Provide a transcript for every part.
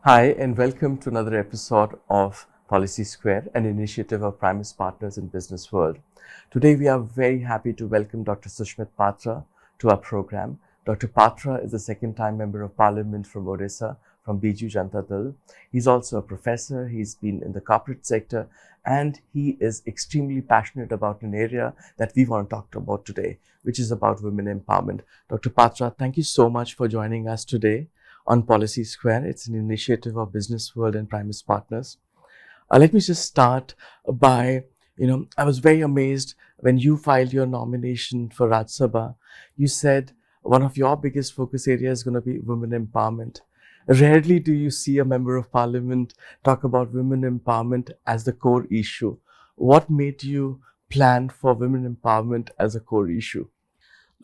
Hi, and welcome to another episode of Policy Square, an initiative of Primus Partners in Business World. Today, we are very happy to welcome Dr. Sasmit Patra to our program. Dr. Patra is a second-time member of Parliament from Odisha, from Biju Janata Dal. He's also a professor, he's been in the corporate sector, and he is extremely passionate about an area that we want to talk about today, which is about women empowerment. Dr. Patra, thank you so much for joining us today on Policy Square. It's an initiative of Business World and Primus Partners. Let me just start by, I was very amazed when you filed your nomination for Rajya Sabha. You said one of your biggest focus areas is going to be women empowerment. Rarely do you see a member of parliament talk about women empowerment as the core issue. What made you plan for women empowerment as a core issue?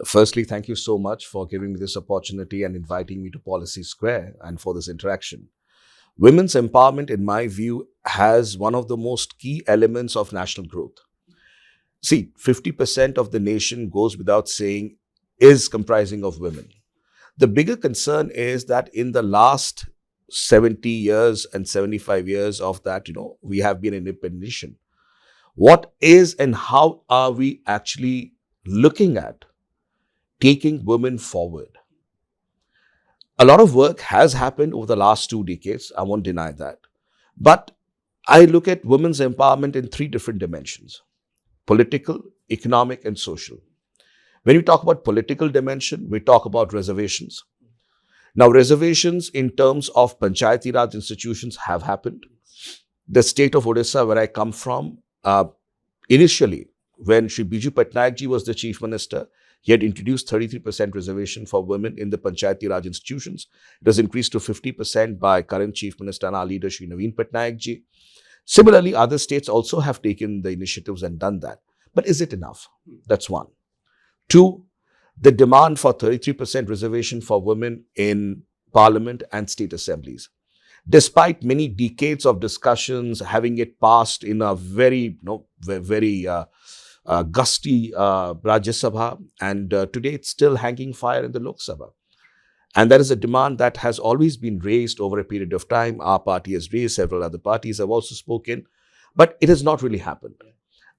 Firstly, thank you so much for giving me this opportunity and inviting me to Policy Square and for this interaction. Women's empowerment, in my view, has one of the most key elements of national growth. See, 50% of the nation goes without saying is comprising of women. The bigger concern is that in the last 70 years and 75 years of that, we have been an independent nation. What is and how are we actually looking at taking women forward? A lot of work has happened over the last 2 decades. I won't deny that. But I look at women's empowerment in three different dimensions: political, economic, and social. When we talk about political dimension, we talk about reservations. Now, reservations in terms of Panchayati Raj institutions have happened. The state of Odisha, where I come from, initially, when Shri Biju Patnaik ji was the chief minister, he had introduced 33% reservation for women in the Panchayati Raj institutions. It was increased to 50% by current Chief Minister and our leader, Shri Naveen Patnaik ji. Similarly, other states also have taken the initiatives and done that. But is it enough? That's one. Two, the demand for 33% reservation for women in parliament and state assemblies. Despite many decades of discussions, having it passed in a very gusty Rajya Sabha, and today it's still hanging fire in the Lok Sabha. And that is a demand that has always been raised over a period of time. Our party has raised, several other parties have also spoken, but it has not really happened.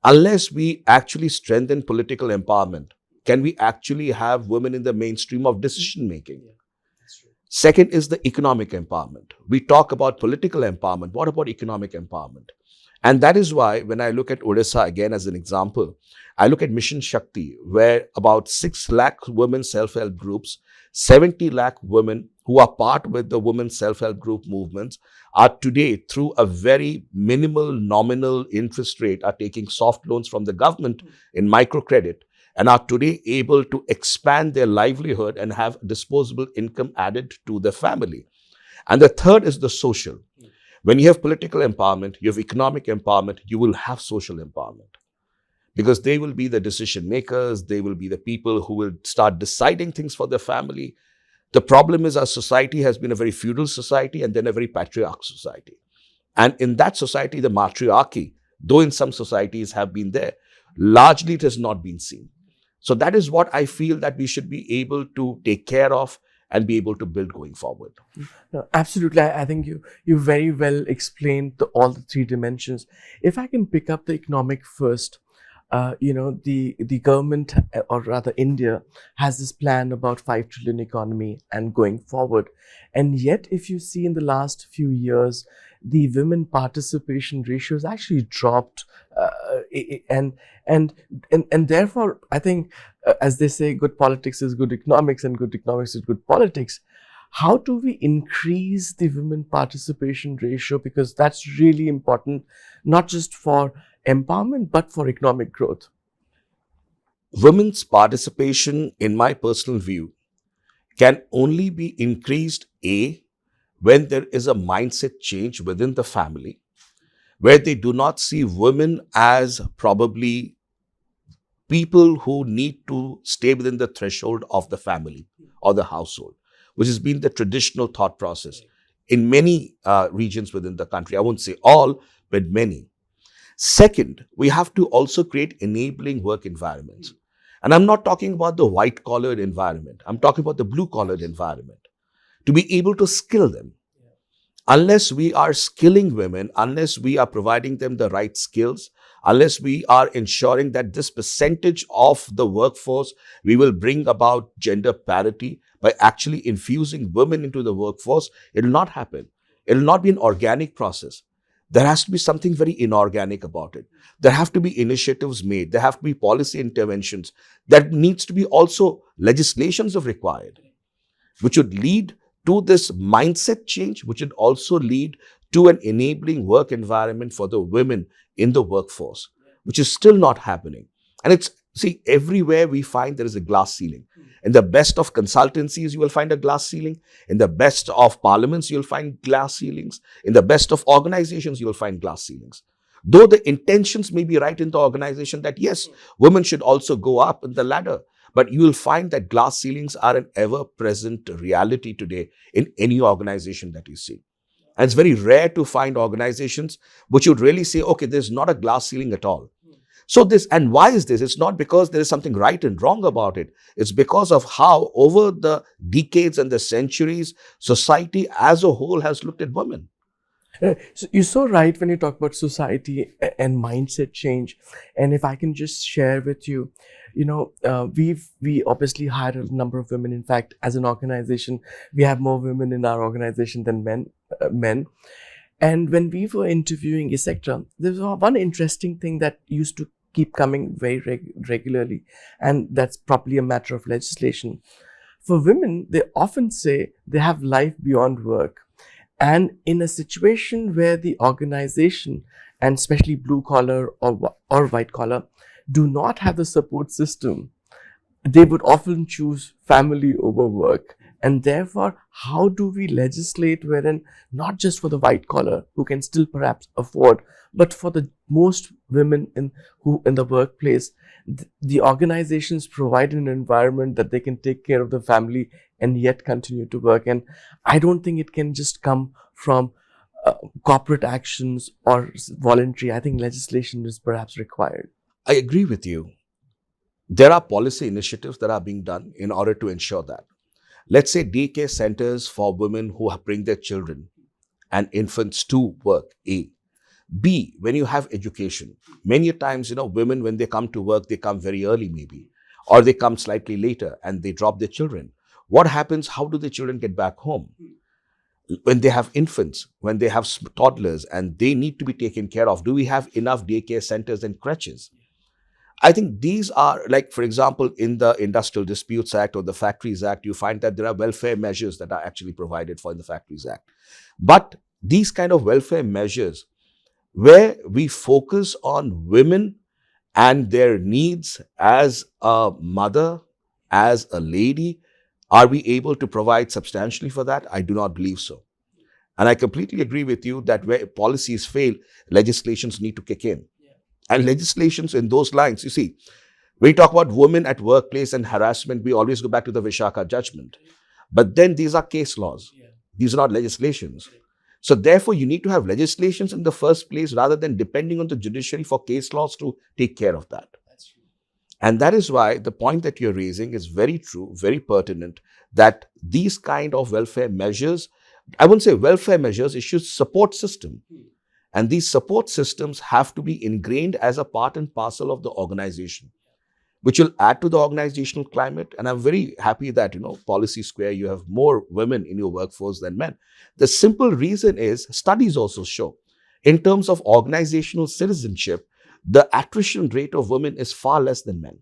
Unless we actually strengthen political empowerment, can we actually have women in the mainstream of decision making? Second is the economic empowerment. We talk about political empowerment. What about economic empowerment? And that is why when I look at Odisha again as an example, I look at Mission Shakti, where about 6 lakh women self-help groups, 70 lakh women who are part with the women self-help group movements are today, through a very minimal nominal interest rate, are taking soft loans from the government in microcredit and are today able to expand their livelihood and have disposable income added to their family. And the third is the social. When you have political empowerment, you have economic empowerment, you will have social empowerment. Because they will be the decision makers, they will be the people who will start deciding things for their family. The problem is our society has been a very feudal society and then a very patriarchal society. And in that society, the matriarchy, though in some societies have been there, largely it has not been seen. So that is what I feel that we should be able to take care of and be able to build going forward. No, absolutely. I think you very well explained all the three dimensions. If I can pick up the economic first, the government, or rather India, has this plan about 5 trillion economy and going forward. And yet, if you see in the last few years, the women participation ratio has actually dropped, and therefore, I think, as they say, good politics is good economics, and good economics is good politics. How do we increase the women participation ratio? Because that's really important, not just for empowerment, but for economic growth. Women's participation, in my personal view, can only be increased, A, when there is a mindset change within the family, where they do not see women as probably people who need to stay within the threshold of the family or the household, which has been the traditional thought process in many regions within the country. I won't say all, but many. Second, we have to also create enabling work environments. And I'm not talking about the white-collared environment. I'm talking about the blue-collared environment, to be able to skill them. Unless we are skilling women, unless we are providing them the right skills, unless we are ensuring that this percentage of the workforce, we will bring about gender parity by actually infusing women into the workforce, it will not happen. It will not be an organic process. There has to be something very inorganic about it. There have to be initiatives made. There have to be policy interventions. That needs to be also legislations of required, which would lead to this mindset change, which would also lead to an enabling work environment for the women in the workforce, which is still not happening. And it's, see, everywhere we find there is a glass ceiling. In the best of consultancies, you will find a glass ceiling. In the best of parliaments, you'll find glass ceilings. In the best of organizations, you'll find glass ceilings. Though the intentions may be right in the organization that yes, women should also go up in the ladder, but you will find that glass ceilings are an ever-present reality today in any organization that you see. And it's very rare to find organizations which would really say, okay, there's not a glass ceiling at all. So this, and why is this? It's not because there is something right and wrong about it. It's because of how over the decades and the centuries, society as a whole has looked at women. So you're so right when you talk about society and mindset change. And if I can just share with you, we obviously hired a number of women. In fact, as an organization, we have more women in our organization than men. And when we were interviewing, etc., there was one interesting thing that used to keep coming very regularly, and that's probably a matter of legislation. For women, they often say they have life beyond work. And in a situation where the organization, and especially blue collar or white collar, do not have the support system, they would often choose family over work. And therefore, how do we legislate wherein not just for the white collar who can still perhaps afford, but for the most women in the workplace, the organizations provide an environment that they can take care of the family and yet continue to work. And I don't think it can just come from corporate actions or voluntary. I think legislation is perhaps required. I agree with you. There are policy initiatives that are being done in order to ensure that. Let's say daycare centers for women who bring their children and infants to work, A. B, when you have education, many times, women, when they come to work, they come very early maybe, or they come slightly later and they drop their children. What happens? How do the children get back home? When they have infants, when they have toddlers and they need to be taken care of, do we have enough daycare centers and crèches? I think these are, like, for example, in the Industrial Disputes Act or the Factories Act, you find that there are welfare measures that are actually provided for in the Factories Act. But these kind of welfare measures, where we focus on women and their needs as a mother, as a lady, are we able to provide substantially for that? I do not believe so. And I completely agree with you that where policies fail, legislations need to kick in. And legislations in those lines, you see, when we talk about women at workplace and harassment, we always go back to the Vishaka judgment. But then these are case laws. These are not legislations. So therefore, you need to have legislations in the first place rather than depending on the judiciary for case laws to take care of that. And that is why the point that you're raising is very true, very pertinent, that these kind of welfare measures, I wouldn't say welfare measures, it should support system. And these support systems have to be ingrained as a part and parcel of the organization, which will add to the organizational climate. And I'm very happy that, Policy Square, you have more women in your workforce than men. The simple reason is studies also show, in terms of organizational citizenship, the attrition rate of women is far less than men.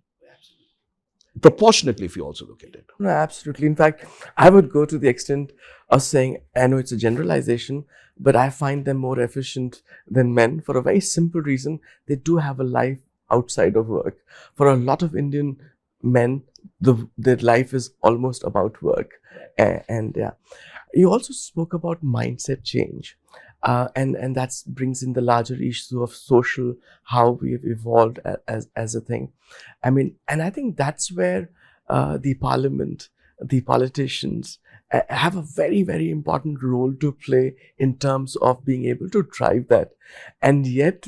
Proportionately, if you also look at it. No, absolutely. In fact, I would go to the extent of saying, I know it's a generalization, but I find them more efficient than men for a very simple reason. They do have a life outside of work. For a lot of Indian men, their life is almost about work. And yeah, you also spoke about mindset change. And that brings in the larger issue of social, how we've evolved as a thing. I mean, and I think that's where the parliament, the politicians have a very, very important role to play in terms of being able to drive that. And yet,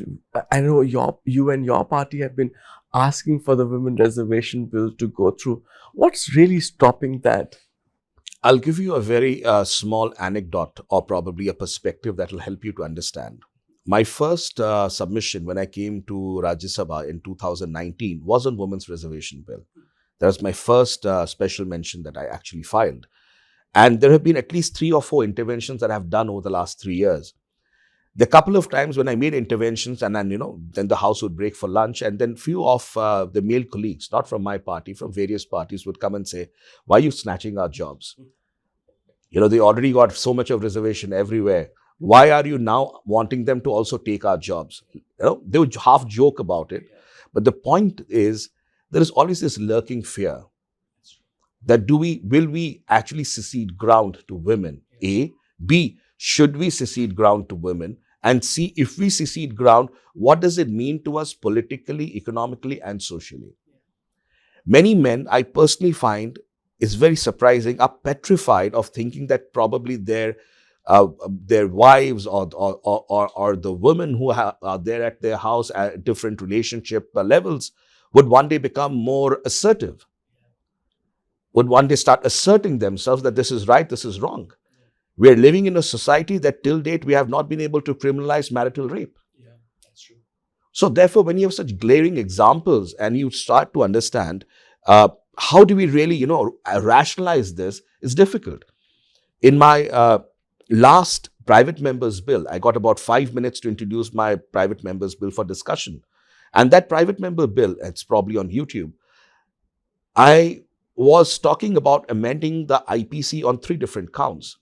I know you and your party have been asking for the women reservation bill to go through. What's really stopping that? I'll give you a very small anecdote or probably a perspective that will help you to understand. My first submission when I came to Rajya Sabha in 2019 was on Women's Reservation Bill. That was my first special mention that I actually filed. And there have been at least 3 or 4 interventions that I've done over the last 3 years. The couple of times when I made interventions and then the house would break for lunch and then few of the male colleagues, not from my party, from various parties would come and say, why are you snatching our jobs? They already got so much of reservation everywhere. Why are you now wanting them to also take our jobs? They would half joke about it. But the point is, there is always this lurking fear that will we actually secede ground to women? A. B. Should we secede ground to women? And C. If we secede ground, what does it mean to us politically, economically, and socially? Many men, I personally find, is very surprising, are petrified of thinking that probably their wives or the women who are there at their house at different relationship levels would one day become more assertive, would one day start asserting themselves that this is right, this is wrong. We are living in a society that till date we have not been able to criminalize marital rape. Yeah, that's true. So therefore, when you have such glaring examples and you start to understand how do we really, rationalize this, is difficult. In my last private members bill, I got about 5 minutes to introduce my private members bill for discussion. And that private member bill, it's probably on YouTube, I was talking about amending the IPC on 3 different counts.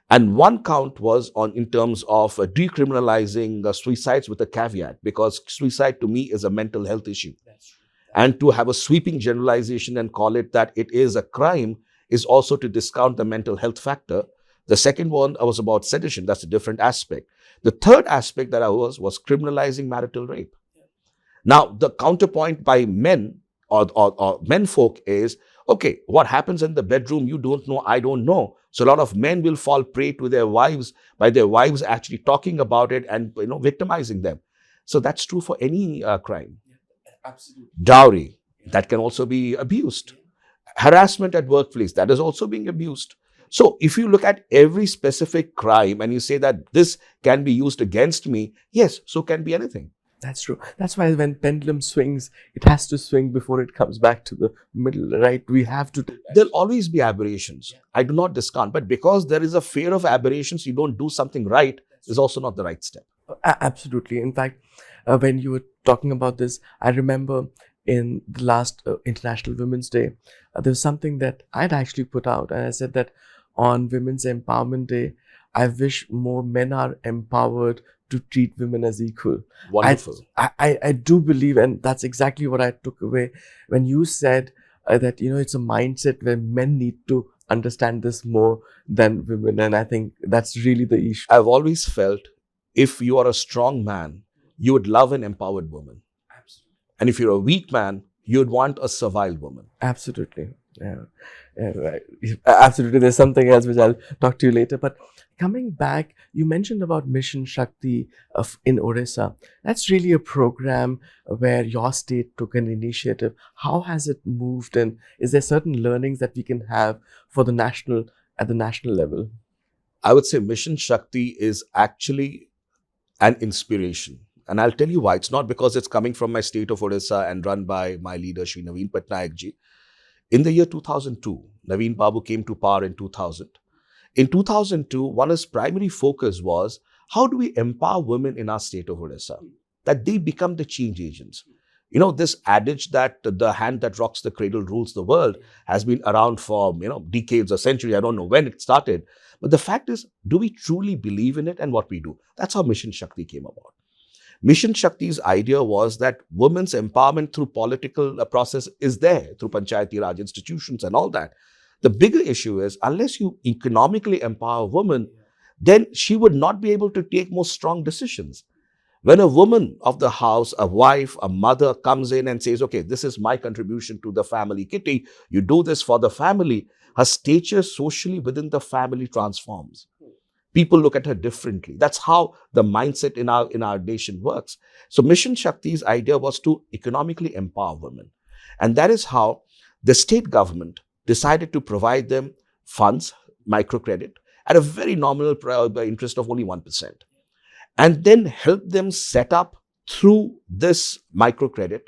And one count was in terms of decriminalizing suicides with a caveat, because suicide to me is a mental health issue. And to have a sweeping generalization and call it that it is a crime is also to discount the mental health factor. The second one was about sedition. That's a different aspect. The third aspect that I was criminalizing marital rape. Now, the counterpoint by men or men folk is, okay, what happens in the bedroom, you don't know, I don't know. So a lot of men will fall prey to their wives by their wives actually talking about it and victimizing them. So that's true for any crime. Absolutely. Dowry, that can also be abused. Harassment at workplace, that is also being abused. So if you look at every specific crime and you say that this can be used against me, yes, so can be anything. That's true. That's why when pendulum swings, it has to swing before it comes back to the middle, right? We have to. There'll always be aberrations. Yeah. I do not discount. But because there is a fear of aberrations, you don't do something right, is also not the right step. Absolutely. In fact, when you were talking about this, I remember in the last International Women's Day, there was something that I'd actually put out. And I said that on Women's Empowerment Day, I wish more men are empowered to treat women as equal. Wonderful. I do believe, and that's exactly what I took away when you said that, it's a mindset where men need to understand this more than women. And I think that's really the issue. I've always felt if you are a strong man, you would love an empowered woman. Absolutely. And if you're a weak man, you would want a servile woman. Absolutely. Yeah, right. Absolutely. There's something else which I'll talk to you later. But coming back, you mentioned about Mission Shakti in Odisha. That's really a program where your state took an initiative. How has it moved, and is there certain learnings that we can have for at the national level? I would say Mission Shakti is actually an inspiration. And I'll tell you why. It's not because it's coming from my state of Odisha and run by my leader, Shri Naveen Patnaik ji. In the year 2002, Naveen Babu came to power in 2000. In 2002, one of his primary focus was, how do we empower women in our state of Odisha? That they become the change agents. This adage that the hand that rocks the cradle rules the world has been around for, decades or centuries. I don't know when it started. But the fact is, do we truly believe in it and what we do? That's how Mission Shakti came about. Mission Shakti's idea was that women's empowerment through political process is there, through Panchayati Raj institutions and all that. The bigger issue is, unless you economically empower a woman, then she would not be able to take more strong decisions. When a woman of the house, a wife, a mother comes in and says, okay, this is my contribution to the family kitty, you do this for the family, her stature socially within the family transforms. People look at her differently. That's how the mindset in our nation works. So Mission Shakti's idea was to economically empower women. And that is how the state government decided to provide them funds, microcredit, at a very nominal interest of only 1%. And then help them set up through this microcredit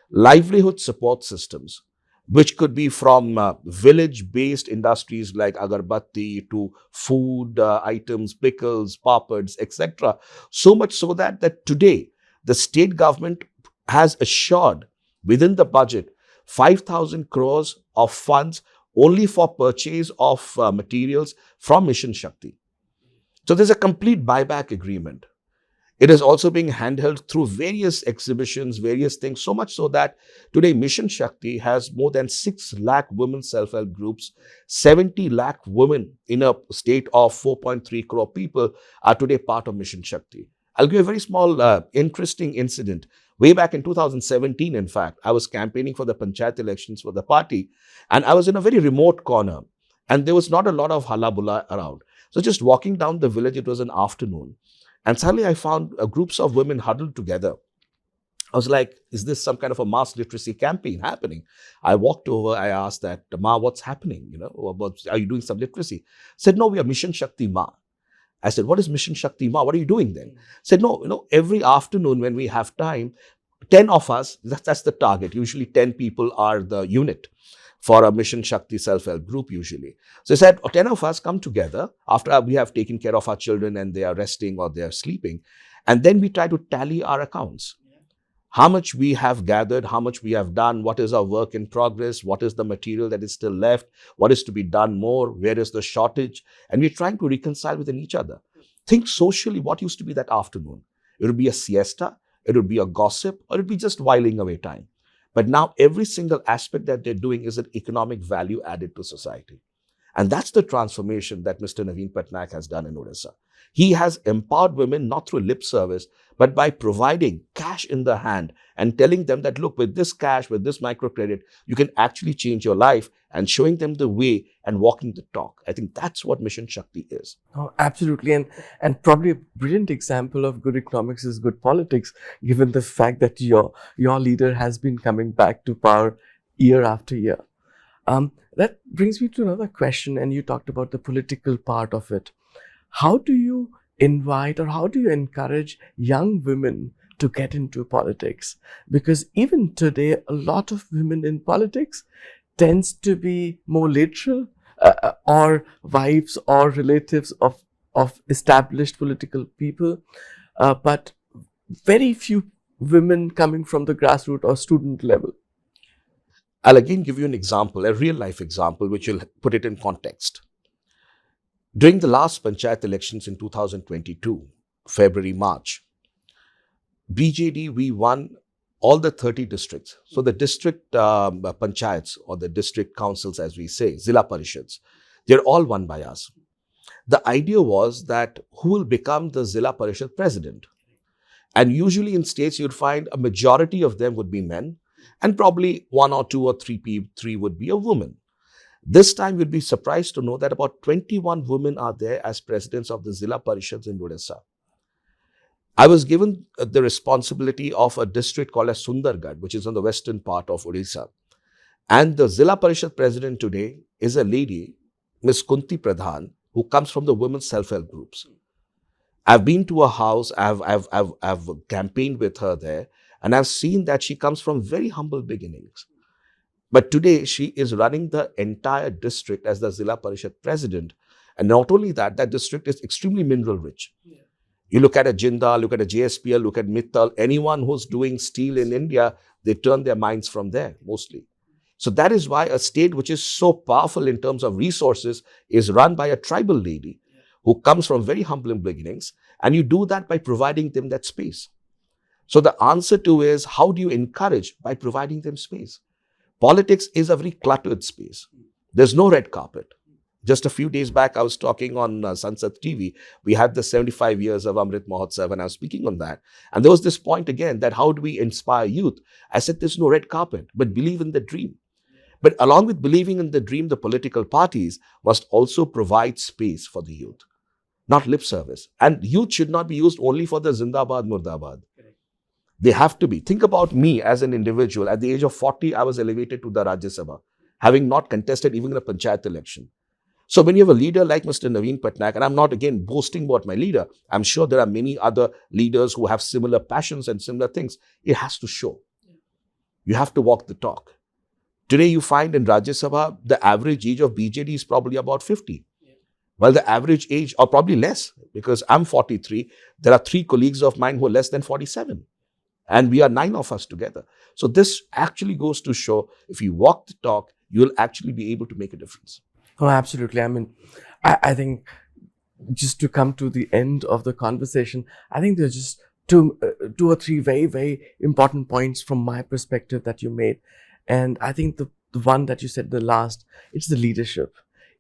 livelihood support systems, which could be from village-based industries like agarbatti to food items, pickles, papads, etc. So much so that today the state government has assured within the budget 5,000 crores of funds only for purchase of materials from Mission Shakti. So there's a complete buyback agreement. It is also being handheld through various exhibitions, various things, so much so that today Mission Shakti has more than 6 lakh women self-help groups. 70 lakh women in a state of 4.3 crore people are today part of Mission Shakti. I'll give a very small, interesting incident. Way back in 2017, in fact, I was campaigning for the Panchayat elections for the party, and I was in a very remote corner, and there was not a lot of halabulla around. So just walking down the village, it was an afternoon. And suddenly I found groups of women huddled together. I was like, is this some kind of a mass literacy campaign happening? I walked over, I asked that, Ma, what's happening? Are you doing some literacy? Said, no, we are Mission Shakti, Ma. I said, what is Mission Shakti, Ma? What are you doing then? Said, no, every afternoon when we have time, 10 of us, that's the target. Usually 10 people are the unit for a Mission Shakti self-help group usually. So he said, 10 of us come together after we have taken care of our children and they are resting or they are sleeping. And then we try to tally our accounts. How much we have gathered, how much we have done, what is our work in progress, what is the material that is still left, what is to be done more, where is the shortage. And we're trying to reconcile within each other. Think socially, what used to be that afternoon? It would be a siesta, it would be a gossip, or it would be just whiling away time. But now every single aspect that they're doing is an economic value added to society. And that's the transformation that Mr. Naveen Patnaik has done in Odisha. He has empowered women not through lip service, but by providing cash in the hand and telling them that, look, with this cash, with this microcredit, you can actually change your life, and showing them the way and walking the talk. I think that's what Mission Shakti is. Oh, absolutely. And probably a brilliant example of good economics is good politics, given the fact that your leader has been coming back to power year after year. That brings me to another question, and you talked about the political part of it. How do you invite or how do you encourage young women to get into politics? Because even today, a lot of women in politics tends to be more literal or wives or relatives of established political people, but very few women coming from the grassroots or student level. I'll again give you an example, a real life example, which will put it in context. During the last Panchayat elections in 2022, February, March, BJD, we won all the 30 districts. So the district panchayats or the district councils, as we say, Zilla Parishads, they're all won by us. The idea was that who will become the Zilla Parishad president? And usually in states, you'd find a majority of them would be men, and probably 1 or 2 or 3 would be a woman. This time, you'd be surprised to know that about 21 women are there as presidents of the Zilla Parishads in Odisha. I was given the responsibility of a district called as Sundargarh, which is on the western part of Odisha. And the Zilla Parishad president today is a lady, Ms. Kunti Pradhan, who comes from the women's self-help groups. I've been to her house, I've campaigned with her there, and I've seen that she comes from very humble beginnings. But today, she is running the entire district as the Zilla Parishad president. And not only that, that district is extremely mineral rich. Yeah. You look at a Jindal, look at a JSPL, look at Mittal, anyone who's doing steel in India, they turn their minds from there mostly. So that is why a state which is so powerful in terms of resources is run by a tribal lady who comes from very humble beginnings. And you do that by providing them that space. So the answer to is, how do you encourage? By providing them space. Politics is a very cluttered space. There's no red carpet. Just a few days back, I was talking on Sansad TV. We had the 75 years of Amrit Mahotsav, and I was speaking on that. And there was this point again that how do we inspire youth? I said, there's no red carpet, but believe in the dream. But along with believing in the dream, the political parties must also provide space for the youth, not lip service. And youth should not be used only for the Zindabad, Murdabad. They have to be. Think about me as an individual. At the age of 40, I was elevated to the Rajya Sabha, having not contested even a Panchayat election. So when you have a leader like Mr. Naveen Patnaik, and I'm not again boasting about my leader, I'm sure there are many other leaders who have similar passions and similar things. It has to show. You have to walk the talk. Today you find in Rajya Sabha, the average age of BJD is probably about 50. Well, the average age, or probably less, because I'm 43, there are 3 colleagues of mine who are less than 47. And we are 9 of us together. So this actually goes to show, if you walk the talk, you'll actually be able to make a difference. Oh, absolutely. I mean, I think just to come to the end of the conversation, I think there's just two or three very, very important points from my perspective that you made. And I think the one that you said the last, it's the leadership.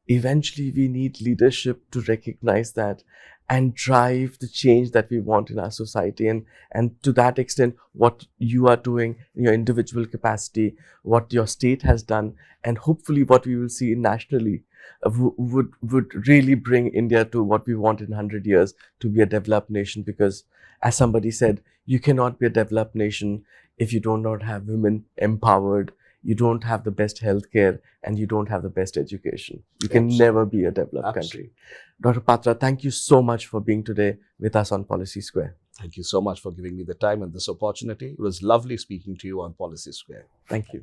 Eventually, we need leadership to recognize that and drive the change that we want in our society. And to that extent, what you are doing in your individual capacity, what your state has done, and hopefully what we will see nationally would really bring India to what we want in 100 years, to be a developed nation. Because as somebody said, you cannot be a developed nation if you do not have women empowered, you don't have the best healthcare, and you don't have the best education. You can never be a developed country. Dr. Patra, thank you so much for being today with us on Policy Square. Thank you so much for giving me the time and this opportunity. It was lovely speaking to you on Policy Square. Thank you.